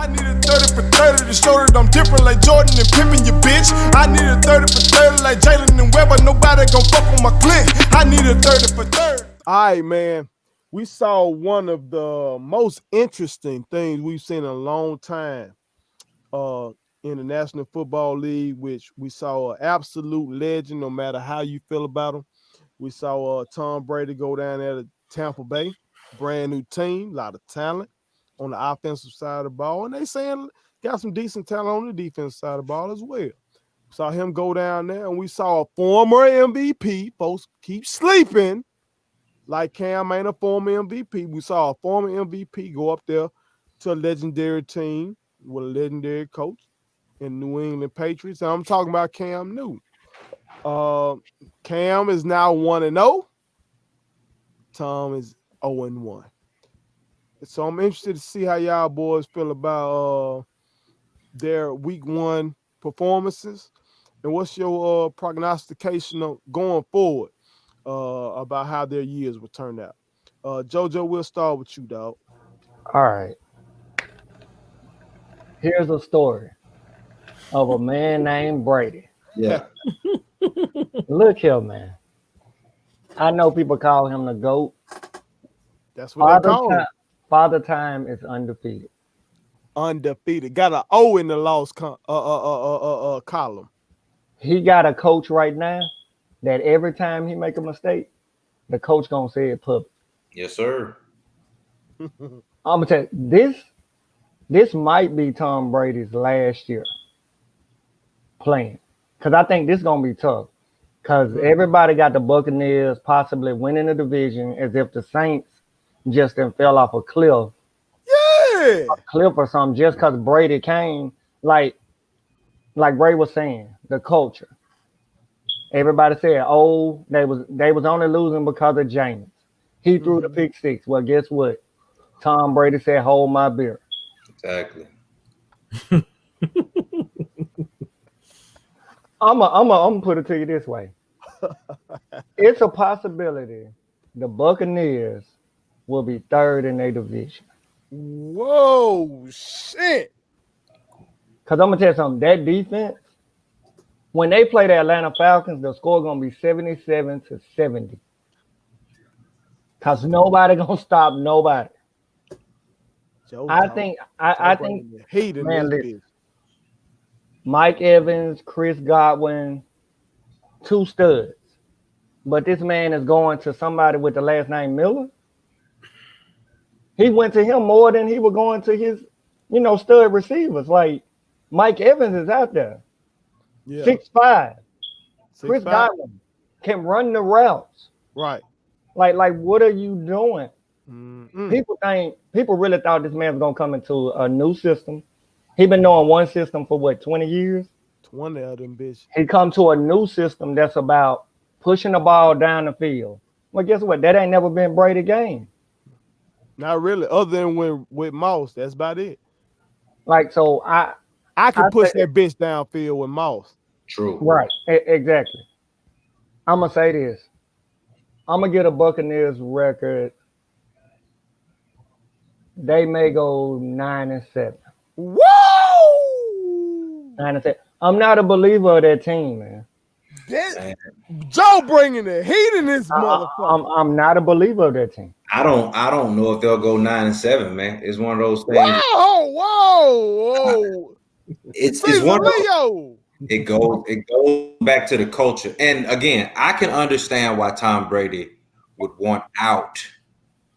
I need a 30 for 30 to show that I'm different like Jordan and Pippen, you bitch. I need a 30 for 30 like Jalen and Webber. Nobody gon' fuck on my clique. I need a 30 for 30. All right, man. We saw one of the most interesting things we've seen in a long time in the National Football League, which we saw an absolute legend no matter how you feel about him. We saw Tom Brady go down there to Tampa Bay, brand new team, a lot of talent on the offensive side of the ball. And they saying got some decent talent on the defensive side of the ball as well. Saw him go down there, and we saw a former MVP. Folks keep sleeping like Cam ain't a former MVP. We saw a former MVP go up there to a legendary team with a legendary coach in New England Patriots. And I'm talking about Cam Newton. Cam is now 1-0. Tom is 0-1. So I'm interested to see how y'all boys feel about their week 1 performances. And what's your prognostication of going forward about how their years will turn out? JoJo, we'll start with you, dog. All right. Here's a story of a man named Brady. Yeah. Look here, man. I know people call him the GOAT. That's what they call him. Father Time is undefeated. Undefeated. Got an O in the loss column. He got a coach right now that every time he make a mistake, the coach gonna say it public. Yes, sir. I'm gonna tell you, this might be Tom Brady's last year playing, because I think this is gonna be tough. Because everybody got the Buccaneers possibly winning the division as if the Saints just then fell off a cliff. Yeah, a cliff or something just because Brady came. Like Ray was saying, the culture. Everybody said, oh, they was only losing because of James. He threw the pick six. Well, guess what? Tom Brady said, hold my beer. Exactly. I'm gonna put it to you this way. It's a possibility the Buccaneers will be third in their division. Whoa, shit. Because I'm going to tell you something. That defense, when they play the Atlanta Falcons, the score going to be 77-70. Because nobody going to stop nobody. I think, man, listen, Mike Evans, Chris Godwin, 2 studs. But this man is going to somebody with the last name Miller. He went to him more than he was going to his, stud receivers. Like Mike Evans is out there. Yeah. 6'5". Chris Godwin can run the routes. Right. Like what are you doing? Mm-hmm. People really thought this man was gonna come into a new system. He been knowing one system for what, 20 years? 20 of them, bitch. He come to a new system that's about pushing the ball down the field. Well, guess what? That ain't never been Brady game. Not really, other than with Moss. That's about it. Like, so I can push that bitch downfield with Moss. True. Right. Exactly. I'm going to say this. I'm going to get a Buccaneers record. They may go 9-7. Whoa! 9-7. I'm not a believer of that team, man. Joe bringing the heat in this motherfucker. I'm not a believer of that team. I don't know if they'll go 9-7, man. It's one of those things. Whoa! It's one of those, it goes back to the culture. And again, I can understand why Tom Brady would want out.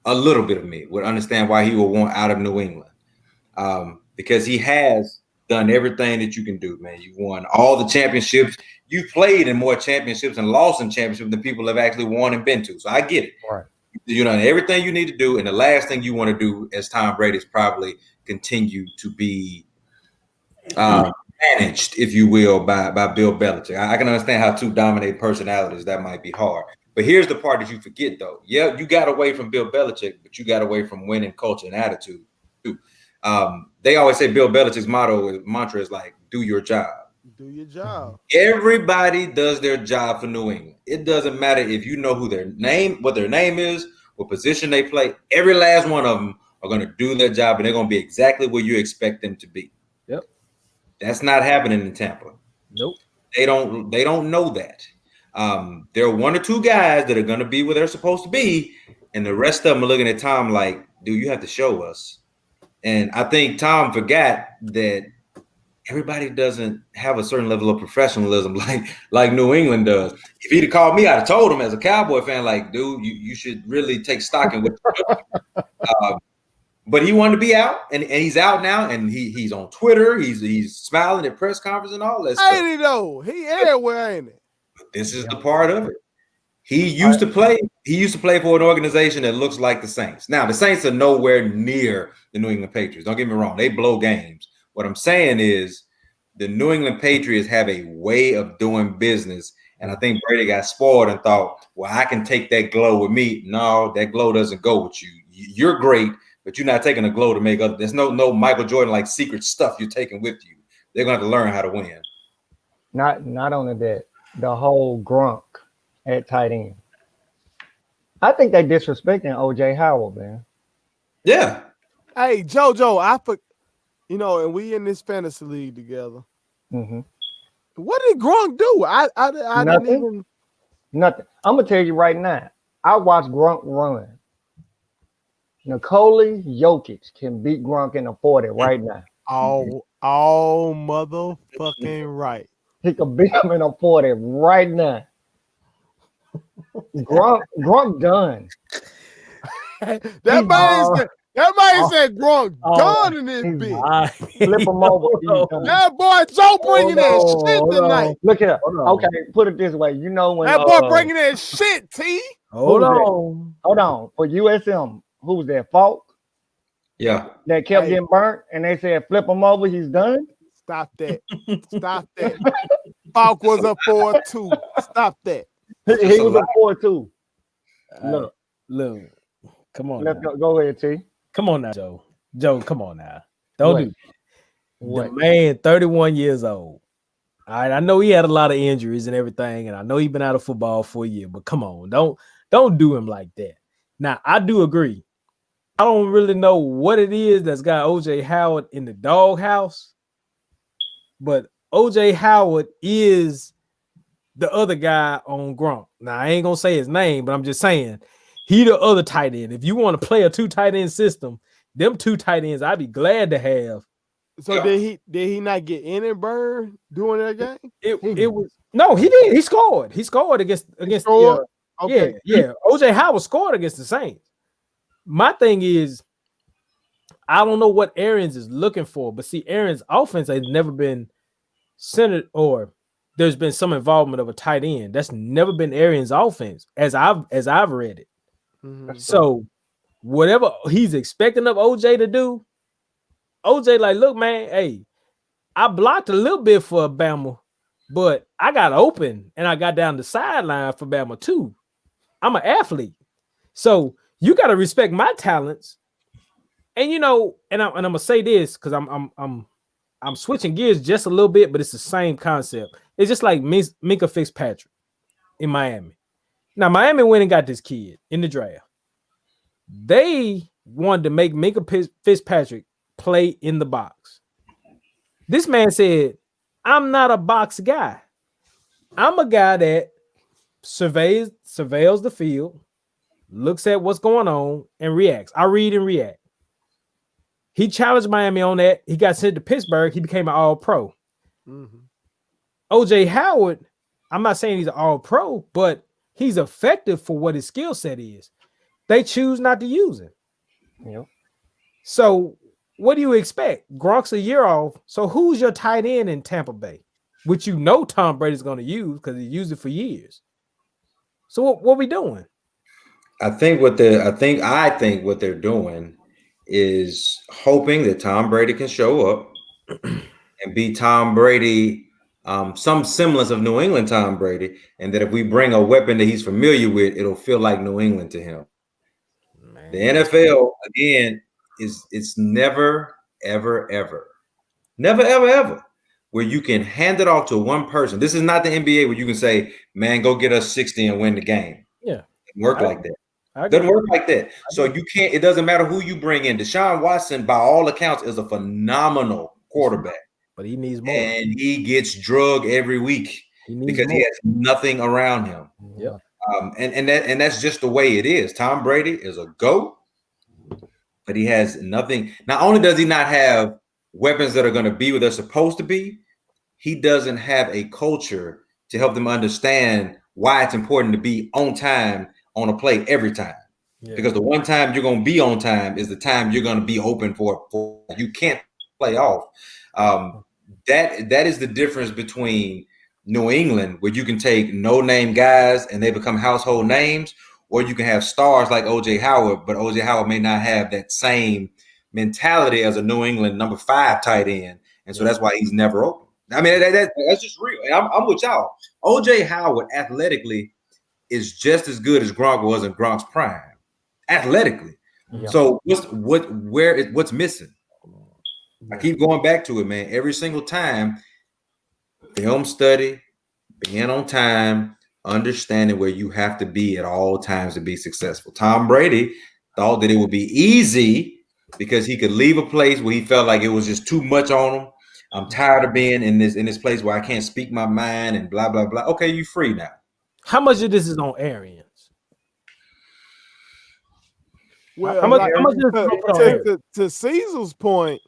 A little bit of me would understand why he would want out of New England, because he has done everything that you can do, man. You won all the championships. You played in more championships and lost in championships than people have actually won and been to. So I get it. Right. You know, everything you need to do, and the last thing you want to do as Tom Brady is probably continue to be managed, if you will, by Bill Belichick. I can understand how 2 dominant personalities, that might be hard. But here's the part that you forget, though. Yeah, you got away from Bill Belichick, but you got away from winning culture and attitude, too. They always say Bill Belichick's mantra is like, do your job. Do your job. Everybody does their job for New England. It doesn't matter if you know what their name is, what position they play. Every last one of them are going to do their job and they're going to be exactly where you expect them to be. Yep. That's not happening in Tampa. Nope. They don't know that. There are one or two guys that are going to be where they're supposed to be, and the rest of them are looking at Tom like, dude, you have to show us. And I think Tom forgot that everybody doesn't have a certain level of professionalism like New England does. If he'd have called me, I'd have told him as a Cowboy fan, like, dude, you should really take stock in what you're doing. But he wanted to be out, and he's out now, and he's on Twitter. He's smiling at press conference and all that stuff. Ain't he though? He everywhere, ain't it? But this is the part of it. He used to play for an organization that looks like the Saints. Now, the Saints are nowhere near the New England Patriots. Don't get me wrong. They blow games. What I'm saying is the New England Patriots have a way of doing business. And I think Brady got spoiled and thought, well, I can take that glow with me. No, that glow doesn't go with you. You're great, but you're not taking a glow to make other. There's no Michael Jordan like secret stuff you're taking with you. They're going to have to learn how to win. Not only that, the whole Gronk at tight end. I think they disrespecting OJ Howard, man. Yeah. Hey, JoJo, and we in this fantasy league together. Mm-hmm. What did Gronk do? I didn't even. Nothing. I'm gonna tell you right now. I watched Gronk run. Nikola Jokic can beat Gronk in a 40 right now. All motherfucking right. He could beat him in a 40 right now. Gronk done. That man said Gronk done in this bitch. Flip him over. That boy Joe bringing that shit tonight. Look it up. Okay, put it this way. You know when that boy bringing that shit, T. Hold on. For USM, who was that? Falk? Yeah. That kept getting burnt, and they said flip him over. He's done. Stop that. Falk was a 4-2. Stop that. He was a 4-2. Look. Come on. Let's go ahead, T. Come on now, Joe. Joe, come on now. Don't do that. What? The man, 31 years old. All right, I know he had a lot of injuries and everything, and I know he's been out of football for a year, but come on, don't do him like that. Now, I do agree. I don't really know what it is that's got OJ Howard in the doghouse, but OJ Howard is the other guy on Gronk. Now, I ain't gonna say his name, but I'm just saying he the other tight end. If you want to play a 2 tight end system, them 2 tight ends, I'd be glad to have. So did he not get in and burn during that game? It was no, he did. He scored. He scored against okay. Yeah. OJ Howard scored against the Saints. My thing is, I don't know what Arians is looking for, but see, Arians' offense has never been centered, or there's been some involvement of a tight end. That's never been Arians' offense, as I've read it. Mm-hmm. So whatever he's expecting of OJ to do, OJ like, look, man, hey, I blocked a little bit for Bama, but I got open and I got down the sideline for Bama too. I'm an athlete, so you got to respect my talents. And and I'm gonna say this because I'm switching gears just a little bit, but it's the same concept. It's just like Minkah Fitzpatrick in Miami. Now Miami went and got this kid in the draft. They wanted to make Minkah Fitzpatrick play in the box. This man said, I'm not a box guy. I'm a guy that surveils the field, looks at what's going on, and reacts. I read and react. He challenged Miami on that. He got sent to Pittsburgh. He became an all-pro. Mm-hmm. OJ Howard, I'm not saying he's an all-pro, but he's effective for what his skill set is. They choose not to use him. Yep. So what do you expect? Gronk's a year off. So who's your tight end in Tampa Bay? Which Tom Brady's going to use because he used it for years. So what we doing? I think what they're doing is hoping that Tom Brady can show up and be Tom Brady, some semblance of New England Tom Brady, and that if we bring a weapon that he's familiar with, it'll feel like New England to him. Man. The NFL, again, it's never, ever, ever, never, ever, ever where you can hand it off to one person. This is not the NBA where you can say, man, go get us 60 and win the game. Yeah. It work like that. Doesn't work like that. So you can't. It doesn't matter who you bring in. Deshaun Watson, by all accounts, is a phenomenal quarterback, but he needs more. And he gets drugged every week because he has nothing around him. Yeah. And that's just the way it is. Tom Brady is a GOAT, but he has nothing. Not only does he not have weapons that are going to be where they're supposed to be, he doesn't have a culture to help them understand why it's important to be on time on a play every time. Yeah. Because the one time you're going to be on time is the time you're going to be open for you can't play off. That is the difference between New England, where you can take no-name guys and they become household names, or you can have stars like O.J. Howard, but O.J. Howard may not have that same mentality as a New England number 5 tight end, and so that's why he's never open. I mean, that's just real. I'm with y'all. O.J. Howard athletically is just as good as Gronk was in Gronk's prime, athletically. Yeah. So what's missing? I keep going back to it, man. Every single time, film study, being on time, understanding where you have to be at all times to be successful. Tom Brady thought that it would be easy because he could leave a place where he felt like it was just too much on him. I'm tired of being in this place where I can't speak my mind and blah, blah, blah. Okay, you free now. How much of this is on Arians? Well, how much to Caesar's point,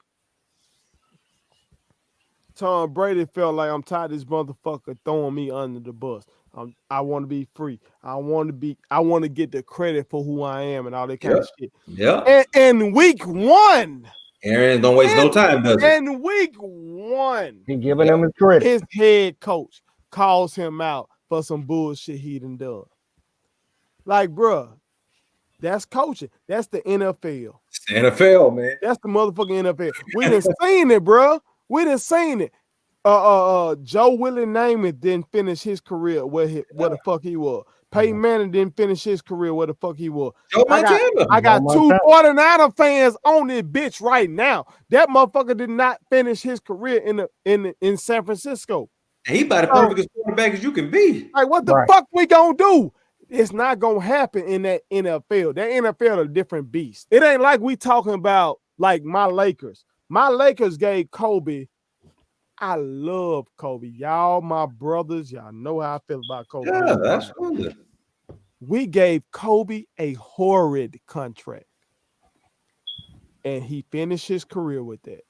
Tom Brady felt like I'm tired of this motherfucker throwing me under the bus. I want to be free. I want to get the credit for who I am and all that kind of shit. Yeah. And week 1. Aaron don't waste no time, does he? In week 1, he giving him his credit. His head coach calls him out for some bullshit he done done. Like, bruh, that's coaching. That's the NFL. It's the NFL, man. That's the motherfucking NFL. We done seen it, bruh. We done seen it. Joe Willie Namath didn't finish his career where the fuck he was. Peyton Manning didn't finish his career where the fuck he was. I got 2 49er fans on this bitch right now. That motherfucker did not finish his career in San Francisco. And he about the perfect quarterback as you can be. Like, what the fuck we gonna do? It's not gonna happen in that NFL. That NFL is a different beast. It ain't like we talking about like my Lakers. My Lakers gave Kobe. I love Kobe. Y'all, my brothers, y'all know how I feel about Kobe. Yeah, absolutely. We gave Kobe a horrid contract. And he finished his career with that.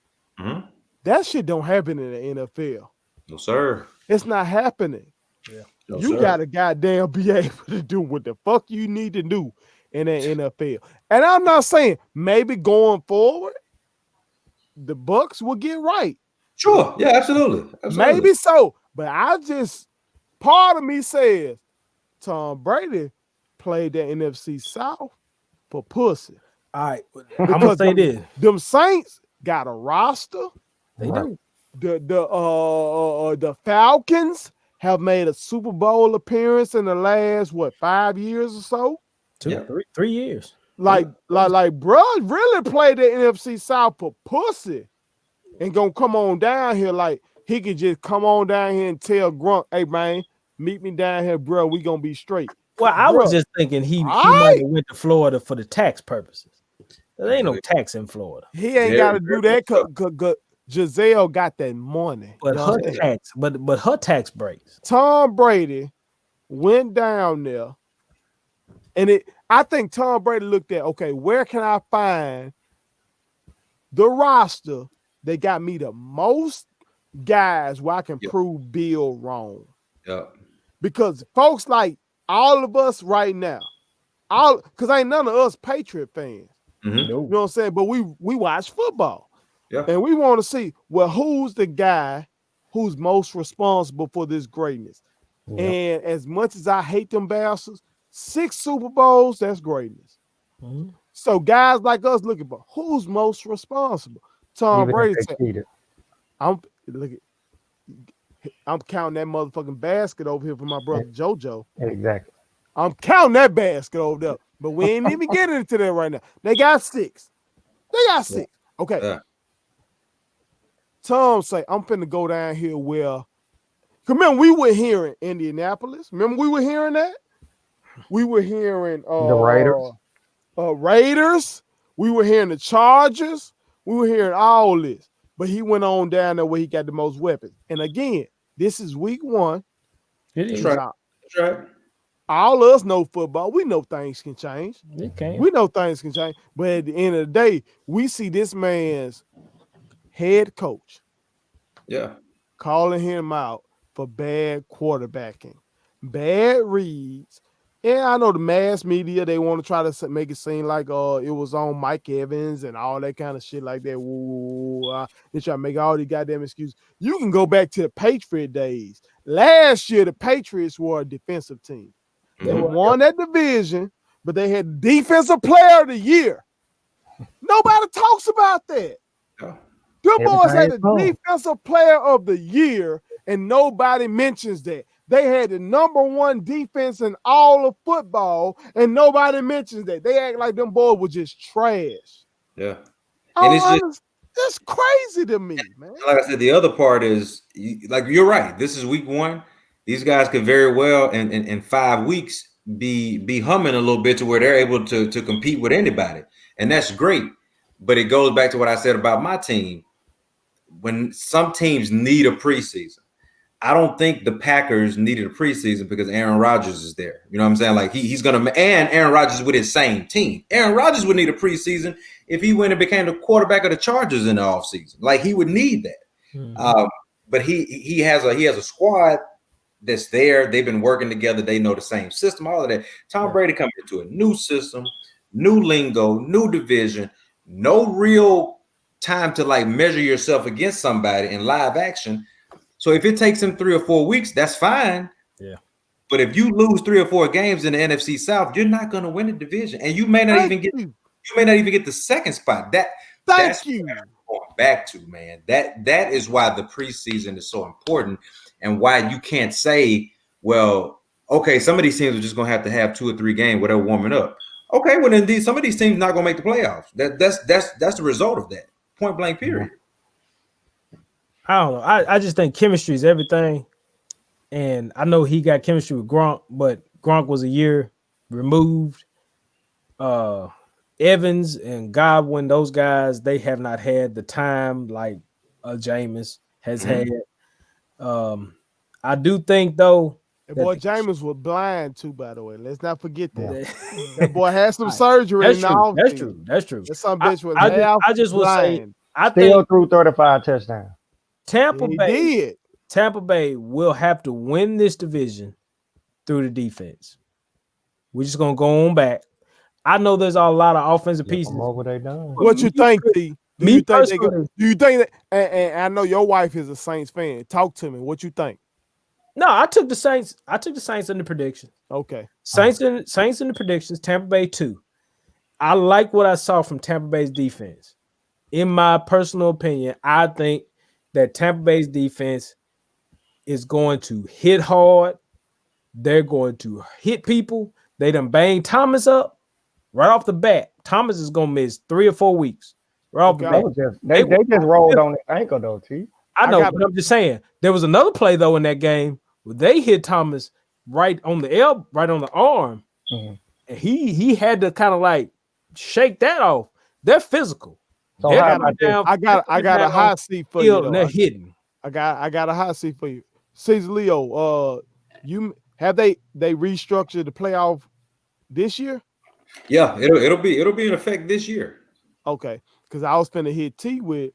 Mm-hmm. That shit don't happen in the NFL. No, sir. It's not happening. Yeah. No, you gotta goddamn be able to do what the fuck you need to do in the NFL. And I'm not saying maybe going forward, the Bucs will get right. Sure. Yeah, absolutely. Maybe so. But part of me says Tom Brady played the NFC South for pussy. All right. I'm gonna say this. Them Saints got a roster. They do. The Falcons have made a Super Bowl appearance in the last 5 years or so? 3 years. Like bro, really played the NFC South for pussy. And gonna come on down here like he could just come on down here and tell Grunt, hey man, meet me down here, bro. We gonna be straight. Well, I was just thinking he might have went to Florida for the tax purposes. There ain't no tax in Florida. He ain't got to do that because Giselle got that money. But her tax breaks. Tom Brady went down there, and I think Tom Brady looked at, okay, where can I find the roster that got me the most guys where I can prove Bill wrong? Yeah. Because folks like all of us right now, because ain't none of us Patriot fans. Mm-hmm. You know what I'm saying? But we watch football. Yeah. And we want to see, well, who's the guy who's most responsible for this greatness? Yeah. And as much as I hate them bastards, 6 Super Bowls, that's greatness. Mm-hmm. So guys like us looking for who's most responsible. Tom Brady said, I'm counting that motherfucking basket over here for my brother JoJo. Exactly. I'm counting that basket over there. But we ain't even getting into that right now. They got 6. Okay. Yeah. Tom say, I'm finna go down here where, remember we were here in Indianapolis. Remember we were hearing that? We were hearing The Raiders. Raiders. We were hearing the Chargers. We were hearing all this. But he went on down there where he got the most weapons. And again, this is week 1. It is. That's right. All of us know football. We know things can change. It can. We know things can change. But at the end of the day, we see this man's head coach calling him out for bad quarterbacking, bad reads. And I know the mass media, they want to try to make it seem like it was on Mike Evans and all that kind of shit like that. They try to make all these goddamn excuses. You can go back to the Patriot days. Last year, the Patriots were a defensive team. They won that division, but they had Defensive Player of the Year. Nobody talks about that. Them boys had the Defensive Player of the Year, and nobody mentions that. They had the #1 defense in all of football, and nobody mentions that. They act like them boys were just trash. Yeah. And it's crazy to me, man. Like I said, the other part is, like, you're right. This is week 1. These guys could very well, in 5 weeks, be humming a little bit to where they're able to compete with anybody. And that's great. But it goes back to what I said about my team. When some teams need a preseason, I don't think the Packers needed a preseason because Aaron Rodgers is there. You know what I'm saying? Like he's going to – and Aaron Rodgers with his same team. Aaron Rodgers would need a preseason if he went and became the quarterback of the Chargers in the offseason. Like he would need that. But he has a squad that's there. They've been working together. They know the same system, all of that. Tom Brady coming into a new system, new lingo, new division, no real time to like measure yourself against somebody in live action. So if it takes him 3 or 4 weeks, that's fine. Yeah. But if you lose 3 or 4 games in the NFC South, you're not going to win the division, and you may not even get the second spot. That's what I'm going back to, man. That is why the preseason is so important, and why you can't say, well, okay, some of these teams are just going to have 2 or 3 games where they're warming up. Okay, well, indeed, some of these teams not going to make the playoffs. That's the result of that. Point blank, period. I don't know. I just think chemistry is everything. And I know he got chemistry with Gronk, but Gronk was a year removed. Evans and Godwin, those guys, they have not had the time like Jameis has had. I do think, though, boy, Jameis was blind too, by the way. Let's not forget that. That boy had some surgery. That's true. That some bitch was I just will say, I still think threw 35 touchdowns. Tampa Bay will have to win this division through the defense. We're just gonna go on back. I know there's a lot of offensive pieces. What they done? What you think, T? Do you think that? And I know your wife is a Saints fan. Talk to me. What you think? No, I took the Saints. In the predictions. Okay. Saints in the predictions. Tampa Bay 2. I like what I saw from Tampa Bay's defense. In my personal opinion, I think that Tampa Bay's defense is going to hit hard. They're going to hit people. They done banged Thomas up right off the bat. Thomas is going to miss 3 or 4 weeks. Right off the bat. They just rolled on the ankle, though, T. I know, but I'm just saying. There was another play, though, in that game where they hit Thomas right on the arm. And he had to kind of like shake that off. They're physical. So I got a hot seat for you. They're hitting. I got a hot seat for you. Caesar Leo, you have they restructured the playoff this year? Yeah, it'll be in effect this year. Okay, because I was finna hit T with,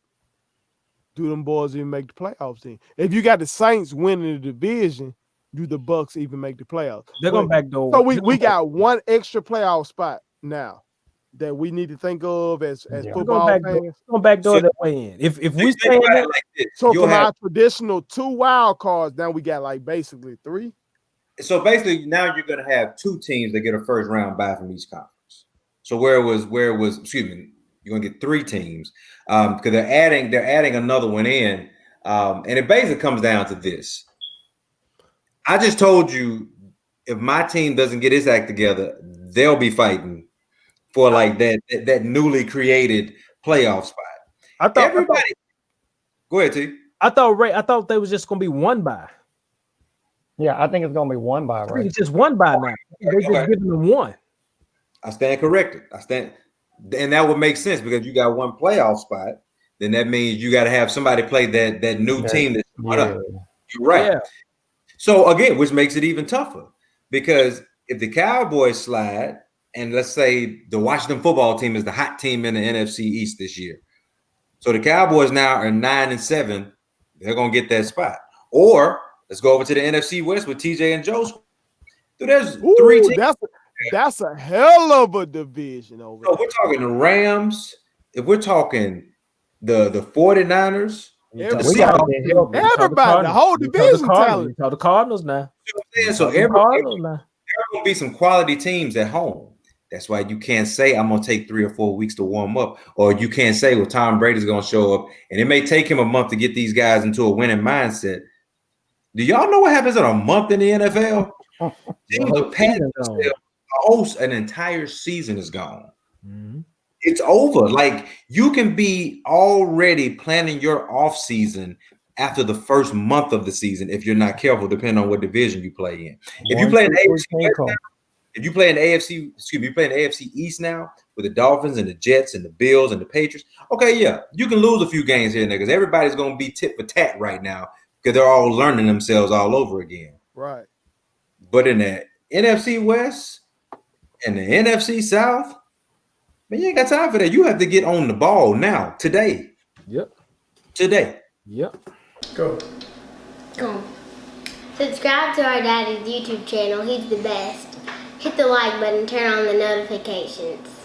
do them boys even make the playoffs team? If you got the Saints winning the division, do the Bucs even make the playoffs? They're going backdoor. So we got one extra playoff spot now that we need to think of as football fans. Going backdoor that way in. If we stay like this, so from our traditional 2 wild cards, now we got like basically 3. So basically now you're going to have 2 teams that get a first round bye from each conference. So where it was, excuse me, you're going to get 3 teams because they're adding another one in. And it basically comes down to this. I just told you, if my team doesn't get its act together, they'll be fighting for like that newly created playoff spot. I thought go ahead, T. I thought they was just going to be 1 bye. Yeah, I think it's gonna be one bye, I think right? it's just one bye now. They just giving them one. I stand corrected. And that would make sense because you got one playoff spot. Then that means you got to have somebody play that new team that's up. You're right. Yeah. So again, which makes it even tougher because if the Cowboys slide, and let's say the Washington football team is the hot team in the NFC East this year, so the Cowboys now are 9-7. They're gonna get that spot. Or let's go over to the NFC West with TJ and Joe. So there's 3 teams. That's a hell of a division over there. So we're talking the Rams. If we're talking the 49ers, everybody, the whole division talent. The Cardinals now. So there gonna be some quality teams at home. That's why you can't say I'm gonna take 3 or 4 weeks to warm up, or you can't say, well, Tom Brady's gonna show up, and it may take him a month to get these guys into a winning mindset. Do y'all know what happens in a month in the NFL? An entire season is gone. Mm-hmm. It's over. Like you can be already planning your off season after the first month of the season if you're not careful, depending on what division you play in. If you play in AFC, if you play in AFC, you play in the AFC East now with the Dolphins and the Jets and the Bills and the Patriots. Okay, yeah, you can lose a few games here and there because everybody's going to be tit for tat right now because they're all learning themselves all over again. Right. But in the NFC West and the NFC South, man, you ain't got time for that. You have to get on the ball now, today. Yep. Today. Yep. Go. Subscribe to our daddy's YouTube channel. He's the best. Hit the like button, turn on the notifications.